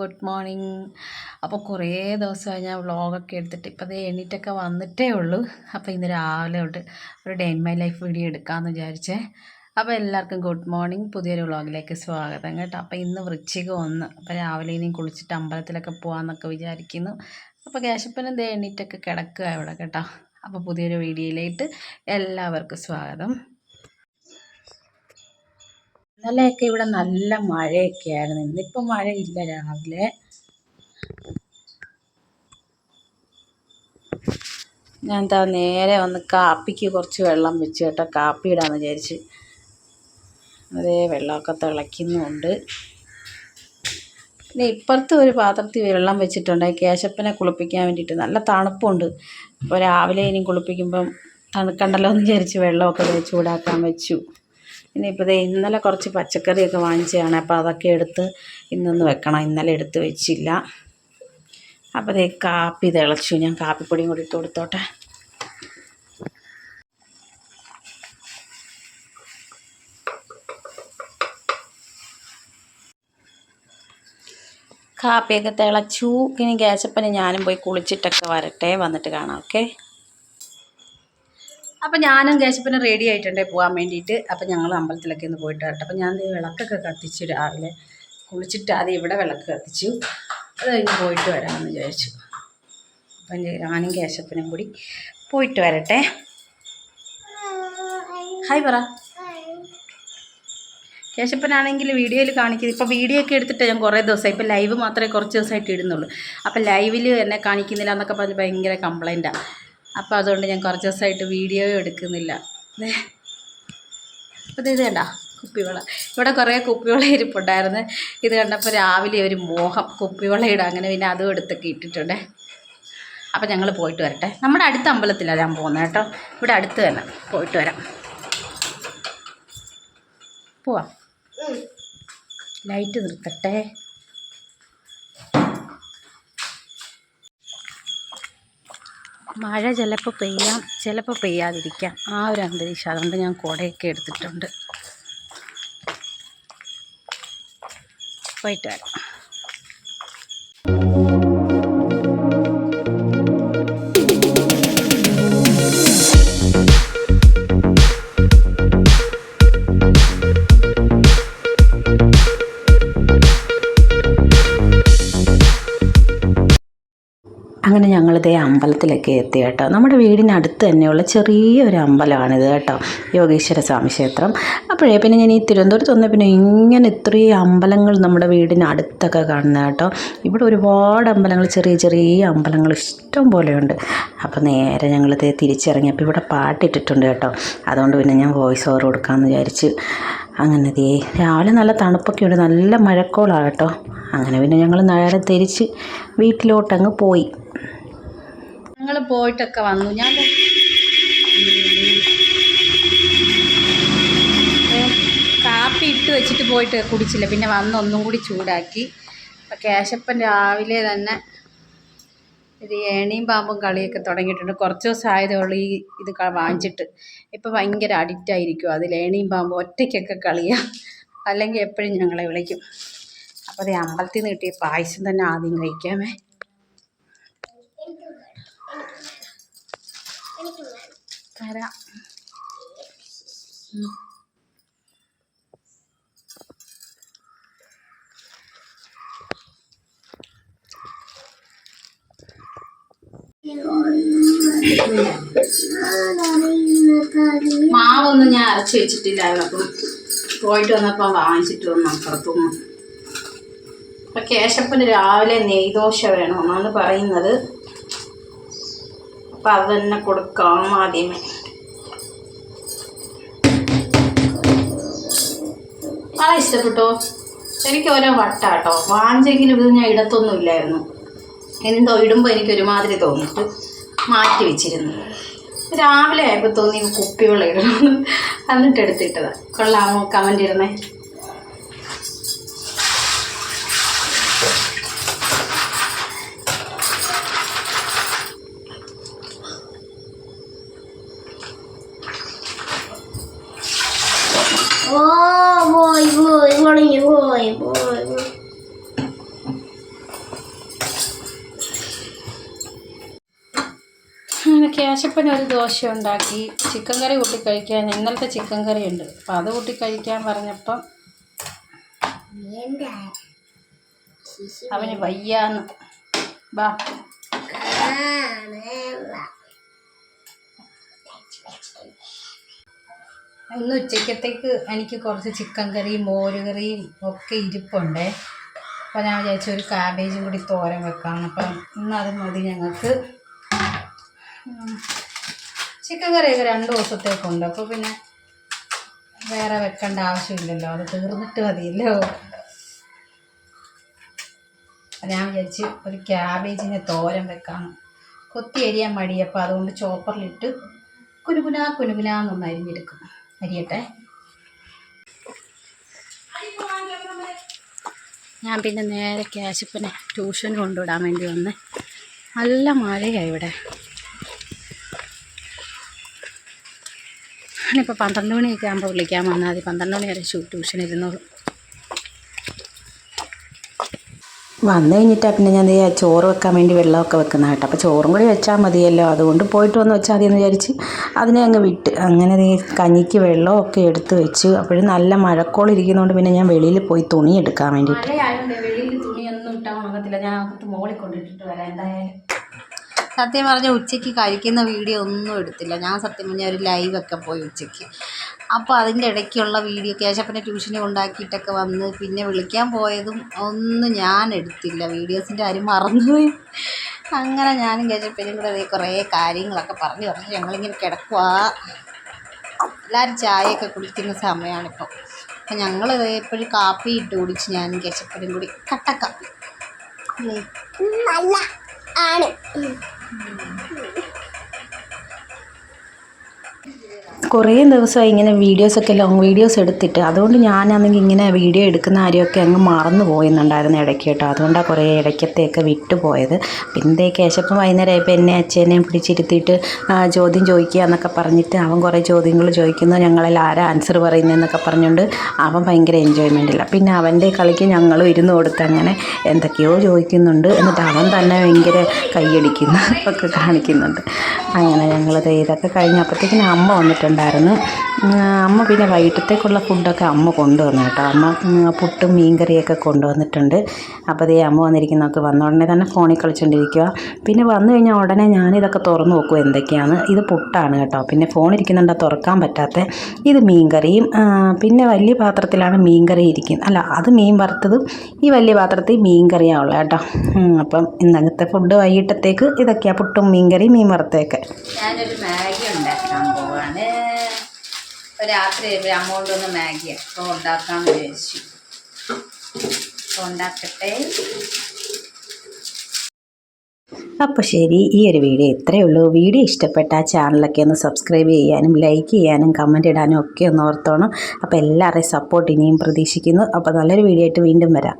Good morning. അപ്പോൾ കുറേ ദിവസമായി ഞാൻ വ്ളോഗൊക്കെ എടുത്തിട്ട് ഇപ്പോൾ അതേ എണീറ്റൊക്കെ വന്നിട്ടേ ഉള്ളൂ. അപ്പോൾ ഇന്ന് രാവിലെ തൊട്ട് ഒരു day in my life video എടുക്കാമെന്ന് വിചാരിച്ചേ. അപ്പോൾ എല്ലാവർക്കും ഗുഡ് മോർണിംഗ്, പുതിയൊരു വ്ളോഗിലേക്ക് സ്വാഗതം കേട്ടോ. അപ്പോൾ ഇന്ന് വൃശ്ചികം 1. അപ്പോൾ രാവിലെ ഇനിയും കുളിച്ചിട്ട് അമ്പലത്തിലൊക്കെ പോകാമെന്നൊക്കെ വിചാരിക്കുന്നു. അപ്പോൾ കേശപ്പനും ദേ എണീറ്റൊക്കെ കിടക്കുക ഇവിടെ കേട്ടോ. അപ്പോൾ പുതിയൊരു വീഡിയോയിലേക്ക് എല്ലാവർക്കും സ്വാഗതം. ഇന്നലെയൊക്കെ ഇവിടെ നല്ല മഴയൊക്കെ ആയിരുന്നു. ഇന്നിപ്പം മഴയില്ല. രാവിലെ ഞാൻ എന്താ നേരെ വന്ന് കാപ്പിക്ക് കുറച്ച് വെള്ളം വെച്ച് കേട്ടോ. കാപ്പി ഇടാന്ന് വിചാരിച്ച് അതേ വെള്ളമൊക്കെ തിളയ്ക്കുന്നുണ്ട്. പിന്നെ ഇപ്പുറത്ത് ഒരു പാത്രത്തിൽ വെള്ളം വെച്ചിട്ടുണ്ട് കേശപ്പനെ കുളിപ്പിക്കാൻ വേണ്ടിയിട്ട്. നല്ല തണുപ്പുണ്ട്. അപ്പോൾ രാവിലെ ഇനി കുളിപ്പിക്കുമ്പം തണുക്കണ്ടല്ലോ എന്ന് വിചാരിച്ച് വെള്ളമൊക്കെ ചൂടാക്കാൻ വെച്ചു. ഇനിയിപ്പോൾ ഇന്നലെ കുറച്ച് പച്ചക്കറിയൊക്കെ വാങ്ങിച്ചതാണ്. അപ്പോൾ അതൊക്കെ എടുത്ത് ഇന്നൊന്ന് വെക്കണം. ഇന്നലെ എടുത്ത് വെച്ചില്ല. അപ്പോൾ കാപ്പി തിളച്ചു. ഞാൻ കാപ്പിപ്പൊടിയും കൂടി ഇട്ട് കൊടുത്തോട്ടെ. കാപ്പിയൊക്കെ തിളച്ചു. ഇനി കേശപ്പന് ഞാനും പോയി കുളിച്ചിട്ടൊക്കെ വരട്ടെ, വന്നിട്ട് കാണാം. ഓക്കെ. അപ്പം ഞാനും കേശപ്പനും റെഡി ആയിട്ടുണ്ടേ പോകാൻ വേണ്ടിയിട്ട്. അപ്പം ഞങ്ങൾ അമ്പലത്തിലൊക്കെ ഒന്ന് പോയിട്ട് വരട്ടെ. അപ്പം ഞാൻ വിളക്കൊക്കെ കത്തിച്ചു. രാവിലെ കുളിച്ചിട്ട് ആദ്യം ഇവിടെ വിളക്ക് കത്തിച്ചു. അത് കഴിഞ്ഞ് പോയിട്ട് വരാമെന്ന് വിചാരിച്ചു. അപ്പം ഞാനും കേശപ്പനും കൂടി പോയിട്ട് വരട്ടെ. ഹായ് പറ. കേശപ്പനാണെങ്കിൽ വീഡിയോയിൽ കാണിക്കുന്നത്, ഇപ്പോൾ വീഡിയോ ഒക്കെ എടുത്തിട്ട് ഞാൻ കുറേ ദിവസമായി, ഇപ്പോൾ ലൈവ് മാത്രമേ കുറച്ച് ദിവസമായിട്ട് ഇടുന്നുള്ളൂ. അപ്പം ലൈവിൽ എന്നെ കാണിക്കുന്നില്ല എന്നൊക്കെ പറഞ്ഞ് ഭയങ്കര കംപ്ലൈൻറ്റാണ്. അപ്പോൾ അതുകൊണ്ട് ഞാൻ കുറച്ച് ദിവസമായിട്ട് വീഡിയോ എടുക്കുന്നില്ല. അപ്പോൾ ഇത് കണ്ട കുപ്പിവെള്ളം, ഇവിടെ കുറേ കുപ്പിവെള്ളം ഇരിപ്പുണ്ടായിരുന്നു. ഇത് കണ്ടപ്പോൾ രാവിലെ ഒരു മോഹം കുപ്പിവെള്ളം ഇടാം. അങ്ങനെ പിന്നെ അതും എടുത്തൊക്കെ ഇട്ടിട്ടുണ്ടേ. അപ്പോൾ ഞങ്ങൾ പോയിട്ട് വരട്ടെ. നമ്മുടെ അടുത്ത അമ്പലത്തിലാണ് ഞാൻ പോകുന്നത് കേട്ടോ. ഇവിടെ അടുത്ത് തന്നെ. പോയിട്ട് വരാം. പോവാം. ലൈറ്റ് നിർത്തട്ടെ. മഴ ചിലപ്പോൾ പെയ്യാം, ചിലപ്പോൾ പെയ്യാതിരിക്കാം. ആ ഒരു അന്തരീക്ഷം. അതുകൊണ്ട് ഞാൻ കുടയൊക്കെ എടുത്തിട്ടുണ്ട്. പോയിട്ട് വരാം. അങ്ങനെ ഞങ്ങളിതേ അമ്പലത്തിലൊക്കെ എത്തി കേട്ടോ. നമ്മുടെ വീടിനടുത്ത് തന്നെയുള്ള ചെറിയൊരു അമ്പലമാണിത് കേട്ടോ, യോഗീശ്വര സ്വാമി ക്ഷേത്രം. അപ്പോഴേ പിന്നെ ഞാൻ ഈ തിരുവനന്തപുരത്ത് വന്ന പിന്നെ ഇങ്ങനെ ഇത്രയും അമ്പലങ്ങൾ നമ്മുടെ വീടിനടുത്തൊക്കെ കാണുന്നത് കേട്ടോ. ഇവിടെ ഒരുപാട് അമ്പലങ്ങൾ, ചെറിയ ചെറിയ അമ്പലങ്ങൾ ഇഷ്ടം പോലെയുണ്ട്. അപ്പോൾ നേരെ ഞങ്ങളിതേ തിരിച്ചിറങ്ങി. അപ്പോൾ ഇവിടെ പാട്ടിട്ടിട്ടുണ്ട് കേട്ടോ. അതുകൊണ്ട് പിന്നെ ഞാൻ വോയിസ് ഓവർ കൊടുക്കാമെന്ന് വിചാരിച്ച്. അങ്ങനെ രാവിലെ നല്ല തണുപ്പൊക്കെ ഉണ്ട്, നല്ല മഴക്കോളാണ് കേട്ടോ. അങ്ങനെ പിന്നെ ഞങ്ങൾ നേരെ തിരിച്ച് വീട്ടിലോട്ടങ്ങ് പോയി. ഞങ്ങൾ പോയിട്ടൊക്കെ വന്നു. ഞാൻ കാപ്പി ഇട്ട് വെച്ചിട്ട് പോയിട്ട് കുടിച്ചില്ല. പിന്നെ വന്ന് ഒന്നും കൂടി ചൂടാക്കി. അപ്പം കേശപ്പൻ രാവിലെ തന്നെ ഒരു ഏണിയും പാമ്പും കളിയൊക്കെ തുടങ്ങിയിട്ടുണ്ട്. കുറച്ച് ദിവസം ആയതേ ഉള്ളൂ ഇത് വാങ്ങിച്ചിട്ട്. ഇപ്പം ഭയങ്കര അഡിക്റ്റായിരിക്കും അതിൽ. ഏണിയും പാമ്പും ഒറ്റയ്ക്കൊക്കെ കളിയാണ്, അല്ലെങ്കിൽ എപ്പോഴും ഞങ്ങളെ വിളിക്കും. അപ്പോൾ അത് അമ്പലത്തിൽ നിന്ന് കിട്ടിയ പായസം തന്നെ ആദ്യം കഴിക്കാമേ. തരാം. മാവൊന്നും ഞാൻ അരച്ച് വെച്ചിട്ടില്ലായിരുന്നു. അപ്പം പോയിട്ട് വന്നപ്പോൾ വാങ്ങിച്ചിട്ട് വന്നു അപ്പുറത്തുനിന്ന്. അപ്പം കേശപ്പന് രാവിലെ നെയ്ദോശ വേണമെന്നാണ് പറയുന്നത്. അപ്പം അത് തന്നെ കൊടുക്കാം ആദ്യമേ. വളരെ ഇഷ്ടപ്പെട്ടോ? എനിക്ക് ഓരോ വട്ടാട്ടോ വാങ്ങിച്ചെങ്കിലും ഇത് ഞാൻ ഇടത്തൊന്നും ഇല്ലായിരുന്നു. എന്തോ ഇടുമ്പോൾ എനിക്കൊരുമാതിരി തോന്നിയിട്ട് മാറ്റി വെച്ചിരുന്നു. രാവിലെ ആയപ്പോൾ തോന്നി കുപ്പിവെള്ളം ഇടണമെന്ന്. എന്നിട്ട് എടുത്തിട്ടതാണ്. കൊള്ളാമോ? കമൻ്റ് ഇടണേ. കേശപ്പന് ഒരു ദോശ ഉണ്ടാക്കി. ചിക്കൻ കറി കൂട്ടി കഴിക്കാൻ ഇന്നലത്തെ ചിക്കൻ കറി ഉണ്ട്, അപ്പം അത് കൂട്ടി കഴിക്കാൻ പറഞ്ഞപ്പം അവന് വയ്യാന്ന്. ബാ ഇന്ന് ഉച്ചക്കത്തേക്ക് എനിക്ക് കുറച്ച് ചിക്കൻ കറിയും മോരുകറിയും ഒക്കെ ഇരിപ്പുണ്ടേ. അപ്പോൾ ഞാൻ വിചാരിച്ചു ഒരു കാബേജും കൂടി തോരൻ വെക്കാം. അപ്പം ഇന്നത് മതി ഞങ്ങൾക്ക്. ചിക്കൻ കറിയൊക്കെ 2 ദിവസത്തേക്കുണ്ട്, അപ്പോൾ പിന്നെ വേറെ വെക്കേണ്ട ആവശ്യമില്ലല്ലോ, അത് തീർന്നിട്ട് മതിയല്ലോ. ഞാൻ വിചാരിച്ച് ഒരു ക്യാബേജിനെ തോരൻ വെക്കാം. കൊത്തി അരിയാൻ മടിയപ്പോൾ അതുകൊണ്ട് ചോപ്പറിലിട്ട് കുനുകുനാന്നൊന്ന് അരിഞ്ഞെടുക്കും. അരിയട്ടെ. ഞാൻ പിന്നെ നേരെ കേശപ്പനെ ട്യൂഷന് കൊണ്ടുവിടാൻ വേണ്ടി വന്നേ. നല്ല മഴയാണ് ഇവിടെ. ഞാനിപ്പോൾ 12 മണിയൊക്കെ ആകുമ്പോൾ വിളിക്കാൻ വന്നാൽ മതി. 12 മണി വരെ ട്യൂഷൻ ഇരുന്നോളൂ. വന്നു കഴിഞ്ഞിട്ടാണ് പിന്നെ ഞാൻ ചോറ് വെക്കാൻ വേണ്ടി വെള്ളമൊക്കെ വെക്കുന്ന കേട്ടോ. അപ്പോൾ ചോറും കൂടി വെച്ചാൽ മതിയല്ലോ, അതുകൊണ്ട് പോയിട്ട് വന്ന് വെച്ചാൽ മതിയെന്ന് വിചാരിച്ച് അതിനെ അങ്ങ് വിട്ട്. അങ്ങനെ കഞ്ഞിക്ക് വെള്ളമൊക്കെ എടുത്ത് വെച്ച്. അപ്പോഴും നല്ല മഴക്കോളിരിക്കുന്നതുകൊണ്ട് പിന്നെ ഞാൻ വെളിയിൽ പോയി തുണി എടുക്കാൻ വേണ്ടിയിട്ട്. മഴയായതുകൊണ്ട് വെളിയിൽ തുണിയൊന്നും ഇട്ടാൽ ഉണങ്ങത്തില്ല. ഞാൻ അകത്ത് മോളിൽ കൊണ്ടിട്ടിട്ട് വരാം. എന്തായാലും സത്യം പറഞ്ഞാൽ ഉച്ചയ്ക്ക് കഴിക്കുന്ന വീഡിയോ ഒന്നും എടുത്തില്ല. ഞാൻ സത്യം പറഞ്ഞാൽ ഒരു ലൈവൊക്കെ പോയി ഉച്ചയ്ക്ക്. അപ്പോൾ അതിൻ്റെ ഇടയ്ക്കുള്ള വീഡിയോ കേശപ്പനെ ട്യൂഷന് കൊണ്ടാക്കിയിട്ടൊക്കെ വന്ന് പിന്നെ വിളിക്കാൻ പോയതും ഒന്നും ഞാൻ എടുത്തില്ല. വീഡിയോസിൻ്റെ കാര്യം മറന്നുപോയി. അങ്ങനെ ഞാനും കേശപ്പനും കൂടെ കുറേ കാര്യങ്ങളൊക്കെ പറഞ്ഞ് ഞങ്ങളിങ്ങനെ കിടക്കുക. എല്ലാവരും ചായയൊക്കെ കുടിക്കുന്ന സമയമാണിപ്പോൾ. അപ്പം ഞങ്ങൾ എപ്പോഴും കാപ്പി ഇട്ട് കുടിച്ച് ഞാനും കേശപ്പനും കൂടി കട്ടക്കാപ്പി നല്ല ആണ്. കുറേ ദിവസമായി ഇങ്ങനെ വീഡിയോസൊക്കെ ലോങ് വീഡിയോസ് എടുത്തിട്ട്. അതുകൊണ്ട് ഞാനാണെങ്കിൽ ഇങ്ങനെ വീഡിയോ എടുക്കുന്ന കാര്യമൊക്കെ അങ്ങ് മറന്നു പോയെന്നുണ്ടായിരുന്നു ഇടയ്ക്ക് കേട്ടോ. അതുകൊണ്ടാണ് കുറേ ഇടയ്ക്കത്തെയൊക്കെ വിട്ടുപോയത്. പിന്നെ കേശപ്പം വൈകുന്നേരമായപ്പോൾ എന്നെ അച്ഛനെയും പിടിച്ചിരുത്തിയിട്ട് ചോദ്യം ചോദിക്കുക എന്നൊക്കെ പറഞ്ഞിട്ട് അവൻ കുറേ ചോദ്യങ്ങൾ ചോദിക്കുന്നു. ഞങ്ങളിൽ ആരാ ആൻസർ പറയുന്നതെന്നൊക്കെ പറഞ്ഞുകൊണ്ട് അവൻ ഭയങ്കര എൻജോയ്മെൻറ്റില്ല. പിന്നെ അവൻ്റെ കളിക്ക് ഞങ്ങളും ഇരുന്ന് കൊടുത്ത് അങ്ങനെ എന്തൊക്കെയോ ചോദിക്കുന്നുണ്ട്. എന്നിട്ട് അവൻ തന്നെ ഭയങ്കര കൈയടിക്കുന്നു ഒക്കെ കാണിക്കുന്നുണ്ട്. അങ്ങനെ ഞങ്ങളിത് ഇതൊക്കെ കഴിഞ്ഞപ്പോഴത്തേക്കിന് അമ്മ വന്നിട്ടുണ്ടായിരുന്നു. അമ്മ പിന്നെ വൈകിട്ടത്തേക്കുള്ള ഫുഡൊക്കെ അമ്മ കൊണ്ടുവന്നു കേട്ടോ. അമ്മ പുട്ടും മീൻകറിയൊക്കെ കൊണ്ടുവന്നിട്ടുണ്ട്. അപ്പോൾ അതേ അമ്മ വന്നിരിക്കുന്നതൊക്കെ വന്ന ഉടനെ തന്നെ ഫോണിൽ കളിച്ചുകൊണ്ടിരിക്കുക. പിന്നെ വന്നു കഴിഞ്ഞാൽ ഉടനെ ഞാനിതൊക്കെ തുറന്ന് നോക്കും എന്തൊക്കെയാണ്. ഇത് പുട്ടാണ് കേട്ടോ. പിന്നെ ഫോണിരിക്കുന്നുണ്ട്, തുറക്കാൻ പറ്റാത്ത. ഇത് മീൻകറിയും പിന്നെ വലിയ പാത്രത്തിലാണ് മീൻകറി ഇരിക്കുന്നത്. അല്ല, അത് മീൻ വറുത്തതും ഈ വലിയ പാത്രത്തിൽ മീൻകറിയാണ് ഉള്ളത് കേട്ടോ. അപ്പം ഇന്നത്തെ ഫുഡ് വൈകിട്ടത്തേക്ക് ഇതൊക്കെയാണ്, പുട്ടും മീൻകറി മീൻ വറുത്തതൊക്കെ. ഞാനൊരു മാഗി ഉണ്ടാക്കാൻ പോവാണ്. രാത്രി അമ്മ കൊണ്ടുവന്ന മാഗിയാണ്. അപ്പോൾ ഉണ്ടാക്കാമെന്ന് വിചാരിച്ചു. അപ്പോൾ ഉണ്ടാക്കട്ടെ. അപ്പോൾ ശരി, ഈ ഒരു വീഡിയോ ഇത്രയേ ഉള്ളൂ. വീഡിയോ ഇഷ്ടപ്പെട്ട ആ ചാനലൊക്കെ ഒന്ന് സബ്സ്ക്രൈബ് ചെയ്യാനും ലൈക്ക് ചെയ്യാനും കമൻറ്റ് ഇടാനും ഒക്കെ ഒന്ന് ഓർത്തോണം. അപ്പോൾ എല്ലാവരുടെയും സപ്പോർട്ട് ഇനിയും പ്രതീക്ഷിക്കുന്നു. അപ്പോൾ നല്ലൊരു വീഡിയോ ആയിട്ട് വീണ്ടും വരാം.